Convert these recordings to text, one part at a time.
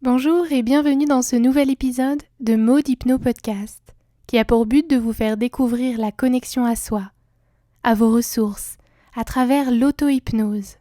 Bonjour et bienvenue dans ce nouvel épisode de Mode Hypno Podcast qui a pour but de vous faire découvrir la connexion à soi, à vos ressources, à travers l'auto-hypnose.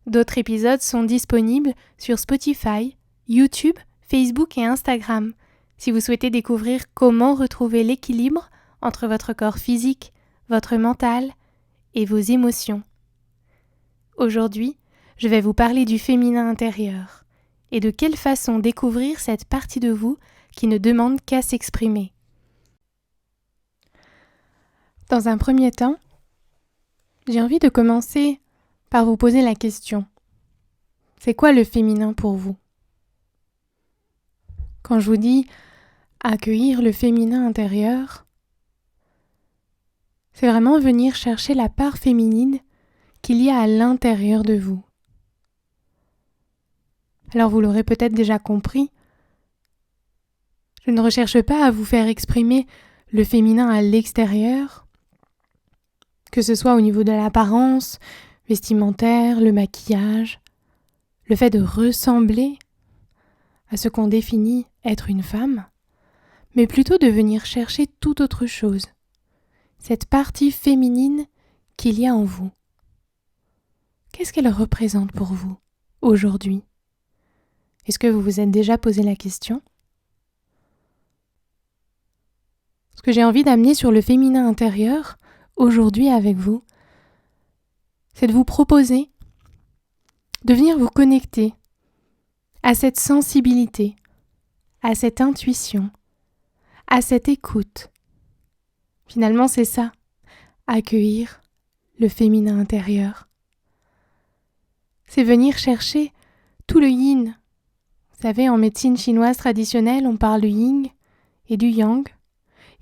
D'autres épisodes sont disponibles sur Spotify, YouTube, Facebook et Instagram si vous souhaitez découvrir comment retrouver l'équilibre entre votre corps physique, votre mental et vos émotions. Aujourd'hui, je vais vous parler du féminin intérieur et de quelle façon découvrir cette partie de vous qui ne demande qu'à s'exprimer. Dans un premier temps, j'ai envie de commencer par vous poser la question. C'est quoi le féminin pour vous? Quand je vous dis accueillir le féminin intérieur, c'est vraiment venir chercher la part féminine qu'il y a à l'intérieur de vous. Alors vous l'aurez peut-être déjà compris, je ne recherche pas à vous faire exprimer le féminin à l'extérieur, que ce soit au niveau de l'apparence, vestimentaire, le maquillage, le fait de ressembler à ce qu'on définit être une femme, mais plutôt de venir chercher toute autre chose, cette partie féminine qu'il y a en vous. Qu'est-ce qu'elle représente pour vous aujourd'hui ? Est-ce que vous vous êtes déjà posé la question ? Ce que j'ai envie d'amener sur le féminin intérieur, aujourd'hui avec vous, c'est de vous proposer de venir vous connecter à cette sensibilité, à cette intuition, à cette écoute. Finalement, c'est ça, accueillir le féminin intérieur. C'est venir chercher tout le yin. Vous savez, en médecine chinoise traditionnelle, on parle du yin et du yang.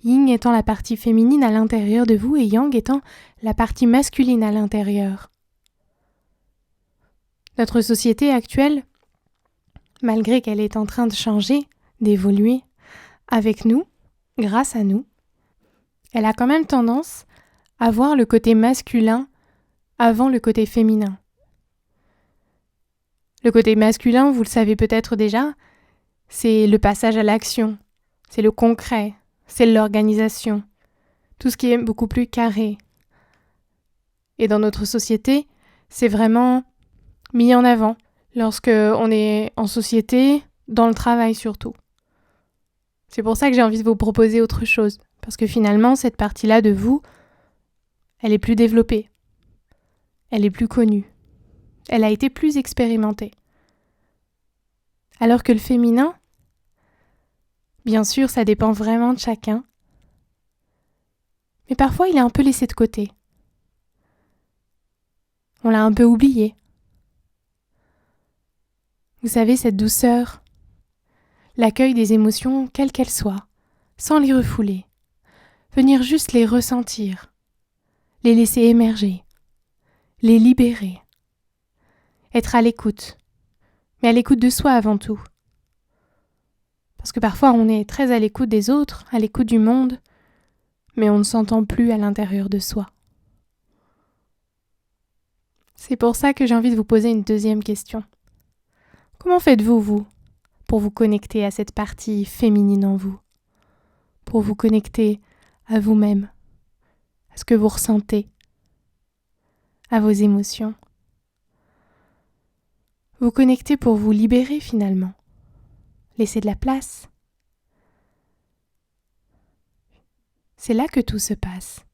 Yin étant la partie féminine à l'intérieur de vous et yang étant la partie masculine à l'intérieur. Notre société actuelle, malgré qu'elle est en train de changer, d'évoluer avec nous, grâce à nous, elle a quand même tendance à voir le côté masculin avant le côté féminin. Le côté masculin, vous le savez peut-être déjà, c'est le passage à l'action, c'est le concret, c'est l'organisation, tout ce qui est beaucoup plus carré. Et dans notre société, c'est vraiment mis en avant lorsque on est en société, dans le travail surtout. C'est pour ça que j'ai envie de vous proposer autre chose, parce que finalement, cette partie-là de vous, elle est plus développée, elle est plus connue, elle a été plus expérimentée. Alors que le féminin, bien sûr, ça dépend vraiment de chacun, mais parfois il est un peu laissé de côté. On l'a un peu oublié. Vous savez, cette douceur, l'accueil des émotions, quelles qu'elles soient, sans les refouler, venir juste les ressentir, les laisser émerger, les libérer, être à l'écoute, mais à l'écoute de soi avant tout. Parce que parfois on est très à l'écoute des autres, à l'écoute du monde, mais on ne s'entend plus à l'intérieur de soi. C'est pour ça que j'ai envie de vous poser une deuxième question. Comment faites-vous, vous, pour vous connecter à cette partie féminine en vous, pour vous connecter à vous-même, à ce que vous ressentez, à vos émotions. Vous connecter pour vous libérer finalement, laisser de la place. C'est là que tout se passe.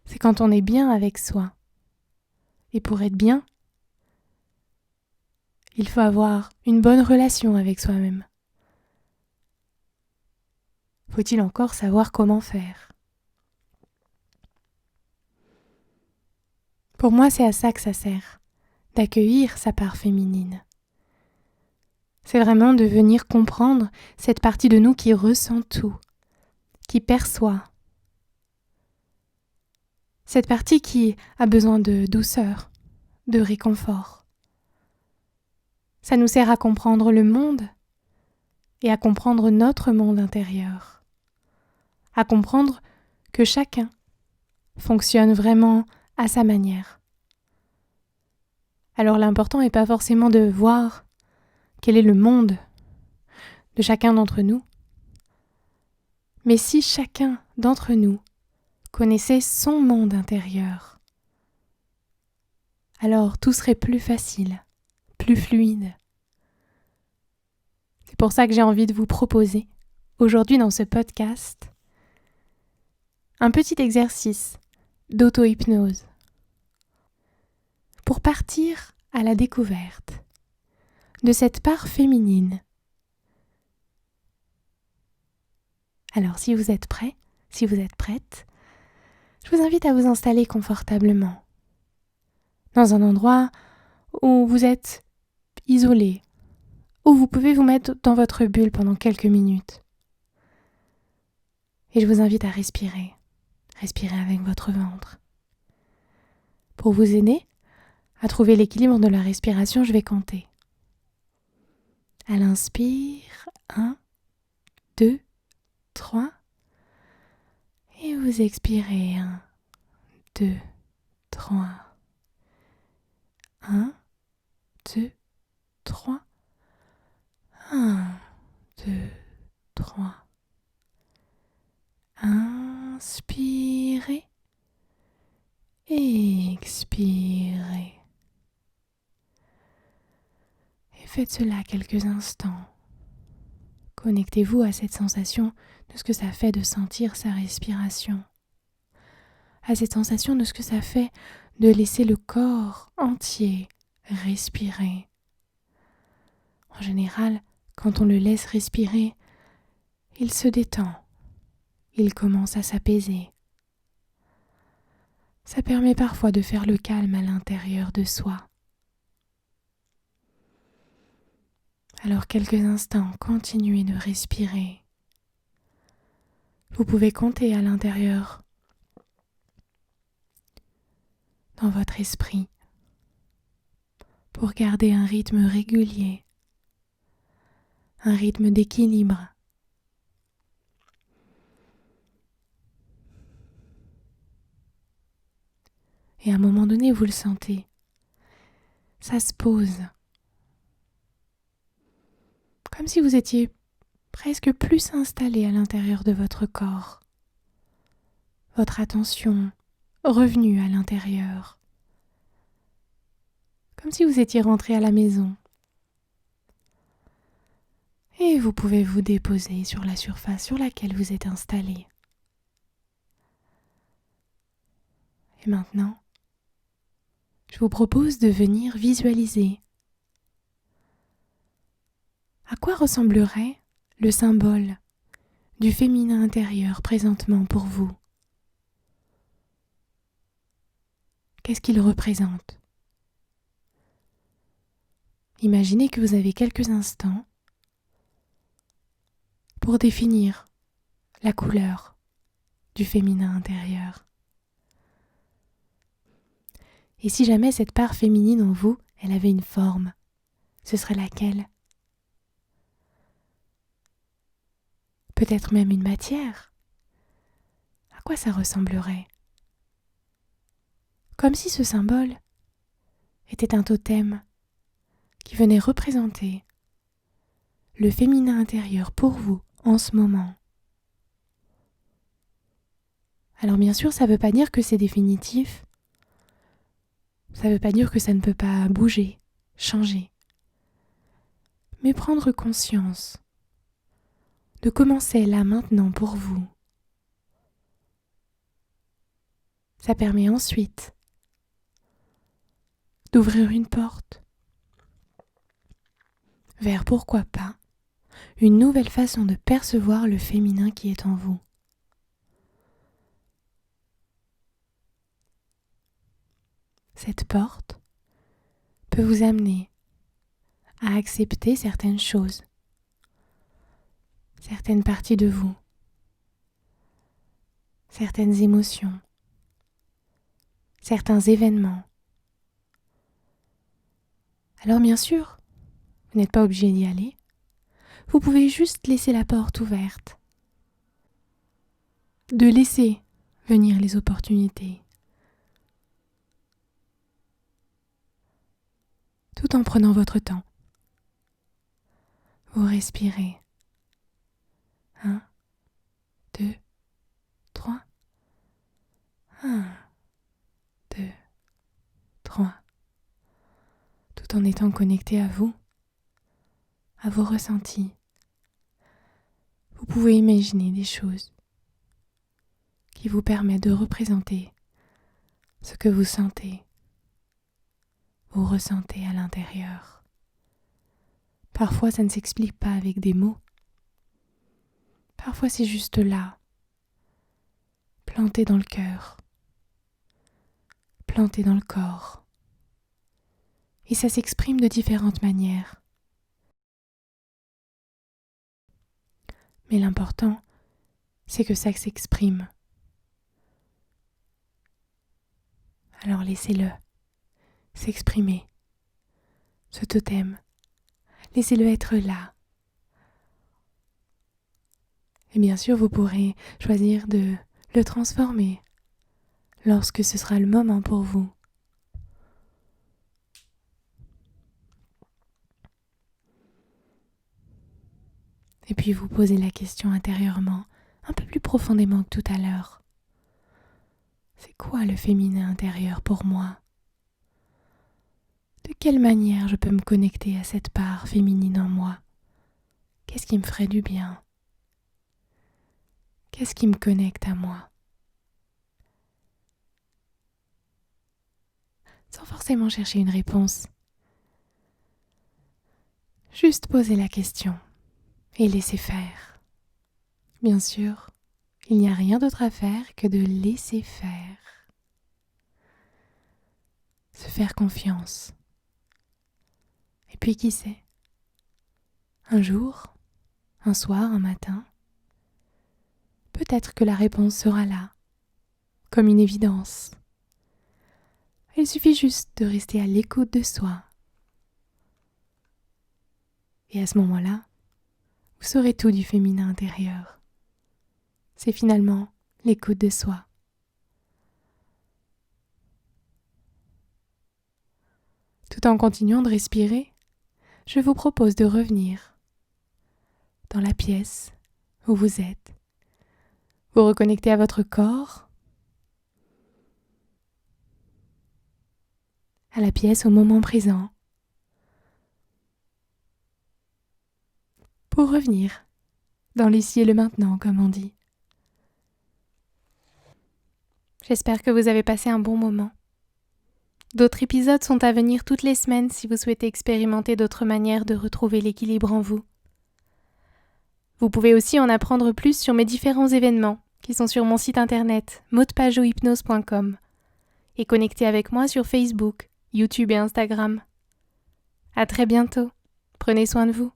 C'est quand on est bien avec soi. Et pour être bien, il faut avoir une bonne relation avec soi-même. Faut-il encore savoir comment faire ? Pour moi, c'est à ça que ça sert, d'accueillir sa part féminine. C'est vraiment de venir comprendre cette partie de nous qui ressent tout, qui perçoit. Cette partie qui a besoin de douceur, de réconfort. Ça nous sert à comprendre le monde et à comprendre notre monde intérieur. À comprendre que chacun fonctionne vraiment à sa manière. Alors l'important n'est pas forcément de voir quel est le monde de chacun d'entre nous. Mais si chacun d'entre nous connaissait son monde intérieur, alors tout serait plus facile, plus fluide. C'est pour ça que j'ai envie de vous proposer, aujourd'hui dans ce podcast, un petit exercice d'auto-hypnose pour partir à la découverte de cette part féminine. Alors si vous êtes prêts, si vous êtes prête, je vous invite à vous installer confortablement dans un endroit où vous êtes isolé, où vous pouvez vous mettre dans votre bulle pendant quelques minutes. Et je vous invite à respirer avec votre ventre. Pour vous aider à trouver l'équilibre de la respiration, je vais compter. À l'inspire, 1, 2, 3. Et vous expirez, 1, 2, 3. 1, 2, 3. 1, 2, 3. Inspirez. Expirez. Et faites cela quelques instants. Connectez-vous à cette sensation de ce que ça fait de sentir sa respiration. À cette sensation de ce que ça fait de laisser le corps entier respirer. En général, quand on le laisse respirer, il se détend. Il commence à s'apaiser. Ça permet parfois de faire le calme à l'intérieur de soi. Alors quelques instants, continuez de respirer. Vous pouvez compter à l'intérieur, dans votre esprit, pour garder un rythme régulier, un rythme d'équilibre. Et à un moment donné, vous le sentez, ça se pose. Comme si vous étiez presque plus installé à l'intérieur de votre corps. Votre attention revenue à l'intérieur. Comme si vous étiez rentré à la maison. Et vous pouvez vous déposer sur la surface sur laquelle vous êtes installé. Et maintenant, je vous propose de venir visualiser à quoi ressemblerait le symbole du féminin intérieur présentement pour vous. Qu'est-ce qu'il représente ? Imaginez que vous avez quelques instants pour définir la couleur du féminin intérieur. Et si jamais cette part féminine en vous, elle avait une forme, ce serait laquelle ? Peut-être même une matière. À quoi ça ressemblerait ? Comme si ce symbole était un totem qui venait représenter le féminin intérieur pour vous en ce moment. Alors bien sûr, ça ne veut pas dire que c'est définitif. Ça ne veut pas dire que ça ne peut pas bouger, changer. Mais prendre conscience de comment c'est là maintenant pour vous. Ça permet ensuite d'ouvrir une porte vers, pourquoi pas, une nouvelle façon de percevoir le féminin qui est en vous. Cette porte peut vous amener à accepter certaines choses, certaines parties de vous, certaines émotions, certains événements. Alors bien sûr, vous n'êtes pas obligé d'y aller. Vous pouvez juste laisser la porte ouverte, de laisser venir les opportunités, tout en prenant votre temps. Vous respirez. 1, 2, 3. 1, 2, 3. Tout en étant connecté à vous, à vos ressentis. Vous pouvez imaginer des choses qui vous permettent de représenter ce que vous sentez, vous ressentez à l'intérieur. Parfois, ça ne s'explique pas avec des mots. Parfois, c'est juste là, planté dans le cœur, planté dans le corps. Et ça s'exprime de différentes manières. Mais l'important, c'est que ça s'exprime. Alors laissez-le s'exprimer, ce totem. Laissez-le être là. Et bien sûr, vous pourrez choisir de le transformer lorsque ce sera le moment pour vous. Et puis vous posez la question intérieurement, un peu plus profondément que tout à l'heure. C'est quoi le féminin intérieur pour moi ? De quelle manière je peux me connecter à cette part féminine en moi ? Qu'est-ce qui me ferait du bien ? Qu'est-ce qui me connecte à moi ? Sans forcément chercher une réponse. Juste poser la question et laisser faire. Bien sûr, il n'y a rien d'autre à faire que de laisser faire. Se faire confiance. Et puis qui sait ? Un jour, un soir, un matin, peut-être que la réponse sera là, comme une évidence. Il suffit juste de rester à l'écoute de soi. Et à ce moment-là, vous saurez tout du féminin intérieur. C'est finalement l'écoute de soi. Tout en continuant de respirer, je vous propose de revenir dans la pièce où vous êtes. Vous reconnectez à votre corps, à la pièce au moment présent, pour revenir dans l'ici et le maintenant, comme on dit. J'espère que vous avez passé un bon moment. D'autres épisodes sont à venir toutes les semaines si vous souhaitez expérimenter d'autres manières de retrouver l'équilibre en vous. Vous pouvez aussi en apprendre plus sur mes différents événements qui sont sur mon site internet maudepageauhypnose.com et connecter avec moi sur Facebook, YouTube et Instagram. À très bientôt. Prenez soin de vous.